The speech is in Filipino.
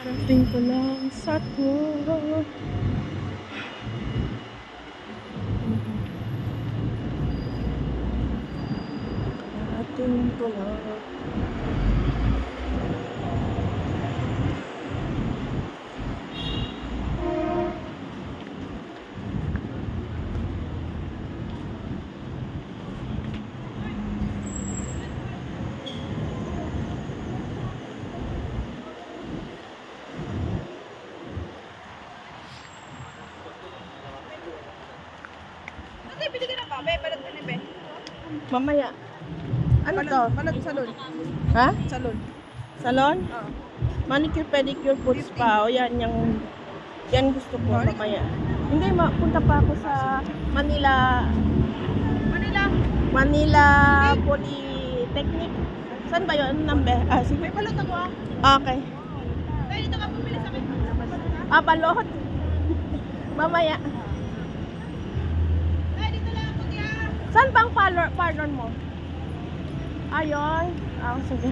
Dating ko lang sa to. Dating ko lang. Bili ka na ba? Be, balat ka na, be. Mamaya. Ano to? Balat salon. Ha? Salon. Salon? Oo. Manicure, pedicure, foot spa. O yan, yan gusto ko mamaya. Hindi, punta pa ako sa Manila. Manila Polytechnic. Saan ba yun? Number? Sige. May balot ako ah. Okay. Kaya dito ka pumili sa akin. Balot. Mamaya. Kaya dito lang ako, tiya. Saan bang parlor mo? Ayun. Sige.